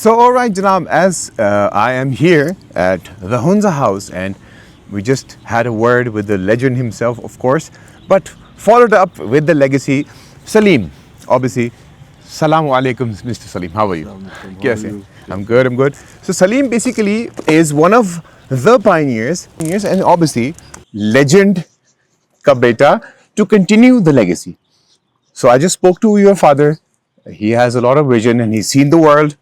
So, all right, Janab, as I am here at the Hunza house, and we just had a word with the legend himself, of course, but followed up with the legacy, Salim. Obviously, Salamu alaikum, Mr. Salim. How are you? How are Kaise? you? I'm good, I'm good. So, Salim basically is one of the pioneers, and obviously, legend ka beta to continue the legacy. So, I just spoke to your father. He has a lot of vision and he's seen the world.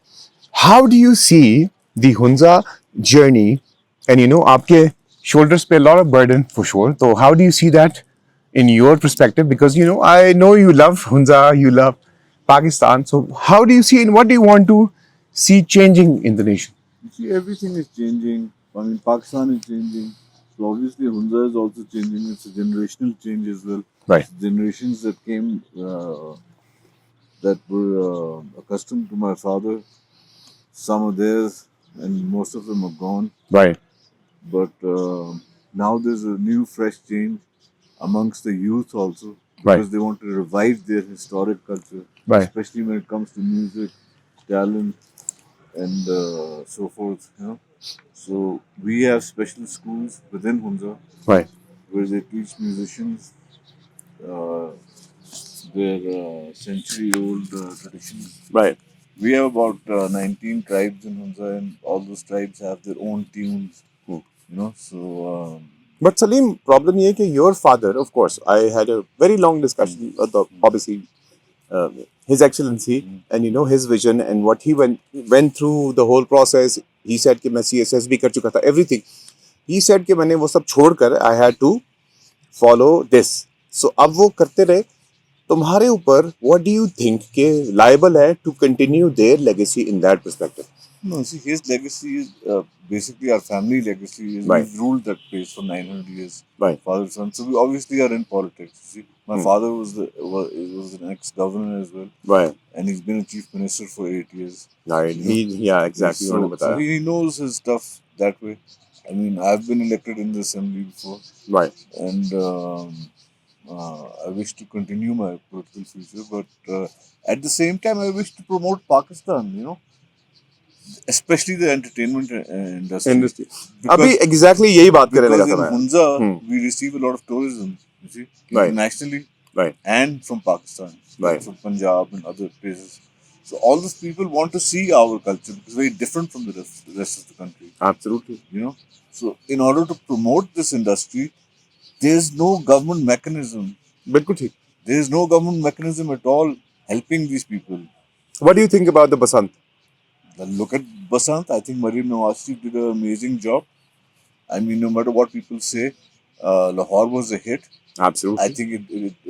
How do you see the Hunza journey? And आपके shoulders पे a lot of burden for sure. So how do you see that in your perspective? Because I know you love Hunza, you love Pakistan. So how do you see and what do you want to see changing in the nation? You see, everything is changing. I mean, Pakistan is changing. So obviously, Hunza is also changing. It's a generational change as well. Right. Generations that came that were accustomed to my father, some are there, and most of them are gone. Right. But now there's a new, fresh change amongst the youth also Right. because they want to revive their historic culture, Right. especially when it comes to music, talent, and so forth. So we have special schools within Hunza Right. where they teach musicians uh, their century-old traditions. Right. We have about 19 tribes in Hunza, and all those tribes have their own tunes. So But Salim, problem ये है कि your father, of course, I had a very long discussion with obviously His Excellency, and his vision and what he went through the whole process. He said कि मैं CSS भी कर चुका था everything. He said कि मैंने वो सब छोड़कर I had to follow this. So अब वो करते रहे. तुम्हारे ऊपर what do you think कि liable है to continue their legacy in that perspective? no, see, his legacy is basically our family legacy. Is Right. We've ruled that place for 900 years, Right. father son. So we obviously are in politics. See, my father was an ex-governor as well, Right. and he's been a chief minister for 8 years. Right. Yeah, exactly. So he knows his stuff that way. I mean, I've been elected in the assembly before, Right. and I wish to continue my political future. But at the same time, I wish to promote Pakistan. Especially the entertainment industry. Industry. अभी exactly यही बात करने लगा Because था in मैं. Hunza, we receive a lot of tourism, you see, Right. internationally Right. and from Pakistan, Right. from Punjab and other places. So all those people want to see our culture because it's very different from the rest of the country. Absolutely. So in order to promote this industry, there's no government mechanism. बिल्कुल ठीक. There is no government mechanism at all helping these people. What do you think about the Basant? Look at Basant. I think Mariam Nawaz did an amazing job. I mean, no matter what people say, Lahore was a hit. Absolutely. I think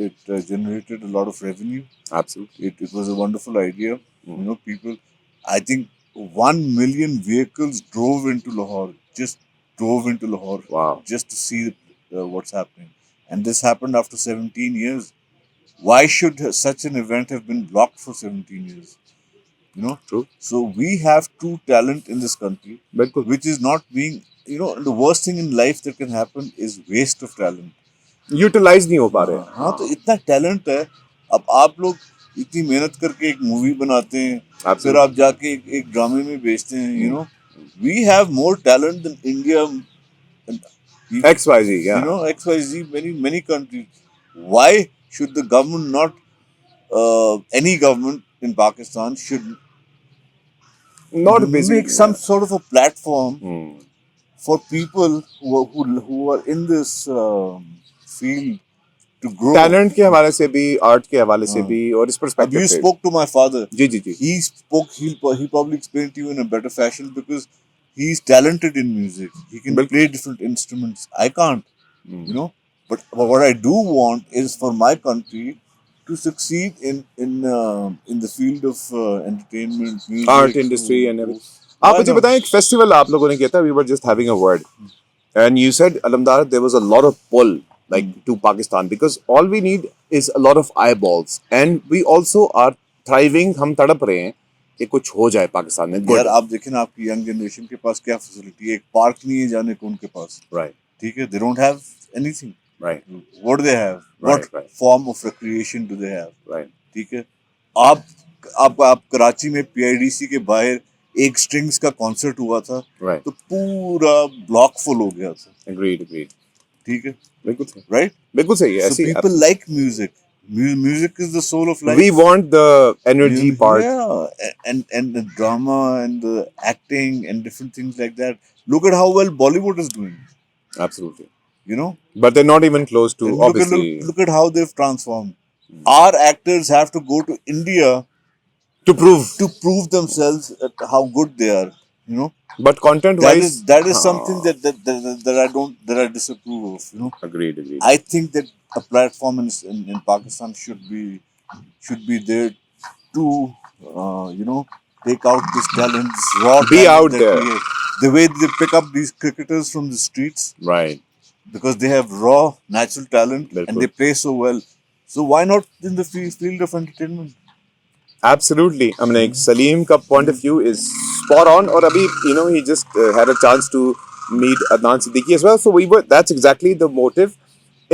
it generated a lot of revenue. Absolutely. It was a wonderful idea. People, I think 1 million vehicles drove into Lahore, just drove into Lahore. Wow. Just to see what's happening. And this happened after 17 years. Why should such an event have been blocked for 17 years? True. So we have true talent in this country, बिल्कुल. which is not being, the worst thing in life that can happen is waste of talent. Utilize नहीं हो पा रहे. हाँ तो इतना talent है. अब आप लोग इतनी मेहनत करके एक मूवी बनाते हैं, फिर आप जाके एक ड्रामे में बेचते हैं. We have more talent than India. XYZ, yeah. XYZ, many countries. Why should the government not? Any government in Pakistan should Not basically. make some sort of a platform for people who are in this field to grow. Talent के हवाले से भी, art के हवाले से भी, और इस perspective You से. spoke to my father. Ji ji ji. He spoke. He probably explained to you in a better fashion because he's talented in music. He can play different instruments. I can't. But what I do want is for my country to succeed in the field of entertainment, music, Art industry and everything. आप मुझे बताएं एक festival आप लोगों ने किया था. We were just having a word, and you said Alamdar there was a lot of pull like to Pakistan because all we need is a lot of eyeballs, and we also are thriving. हम तड़प रहे हैं कि कुछ हो जाए पाकिस्तान में. यार आप देखें ना आपकी यंग जनरेशन के पास क्या फैसिलिटी है. एक पार्क नहीं है जाने को उनके पास. Right. ठीक है. They don't have anything. Right. What do they have? Right, What right. form of recreation do they have? Right. ठीक है. आप कराची में PIDC के बाहर एक स्ट्रिंग्स का कॉन्सर्ट हुआ था Right. तो पूरा ब्लॉक फुल हो गया था, Agreed. ठीक है, बिल्कुल सही. राइट. बिल्कुल सही है. So ऐसी people like music. Music is the soul of life. we want the energy part. Yeah, and the drama and the acting and different things like that. Look at how well Bollywood is doing. Absolutely. You know, But they're not even close to and obviously. look at how they've transformed. Our actors have to go to India To prove. to prove themselves at how good they are. You know, But content wise. that is something that I don't that I disapprove of. You know, Agreed. I think that a platform in Pakistan should be there to you know, take out this talent, this raw Be talent out that there. we have. The way they pick up these cricketers from the streets Right. because they have raw natural talent and Bilkul. they play so well. So why not in the field of entertainment? Absolutely. I mean, like Salim ka point of view is spot on. Or abhi, you know, he just had a chance to meet Adnan Siddiqui as well. So that's exactly the motive.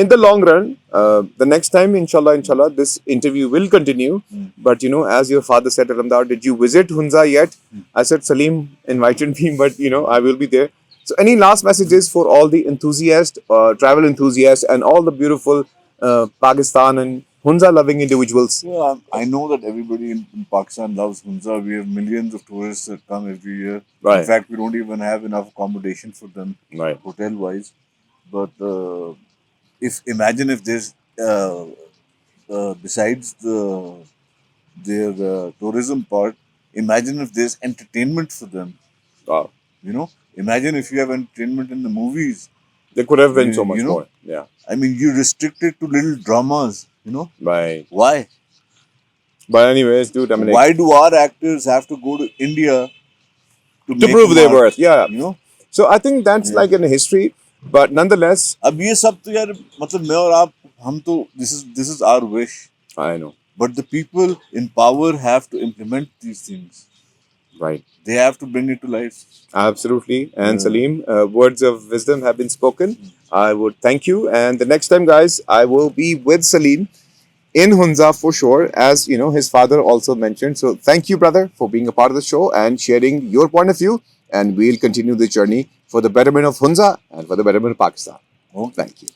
In the long run, the next time, inshallah, this interview will continue. But you know, as your father said, Ramdar, did you visit Hunza yet? I said Salim invited me, but you know, I will be there. So, any last messages for all the enthusiasts, travel enthusiasts, and all the beautiful Pakistan and Hunza loving individuals? Yeah, I know that everybody in Pakistan loves Hunza. We have millions of tourists that come every year. Right. In fact, we don't even have enough accommodation for them, Right. hotel wise. But if imagine if there's besides their tourism part, imagine if there's entertainment for them. Wow. You know, imagine if you have entertainment in the movies. There could have been so You much know, more. Yeah. I mean, you restrict it to little dramas. You know, Right. why? But anyways, dude, I mean, like, Why do our actors have to go to India to to make prove a their mark? worth. Yeah. You know, So I think that's Yeah. like in history. But nonetheless, अब ये सब तो यार मतलब मैं और आप हम तो this is our wish. I know. But the people in power have to implement these things. Right. They have to bring it to life. Absolutely. And Yeah. Salim, words of wisdom have been spoken. I would thank you. And the next time, guys, I will be with Salim in Hunza for sure, as you know, his father also mentioned. So thank you, brother, for being a part of the show and sharing your point of view. And we'll continue the journey for the betterment of Hunza and for the betterment of Pakistan. Okay. Thank you.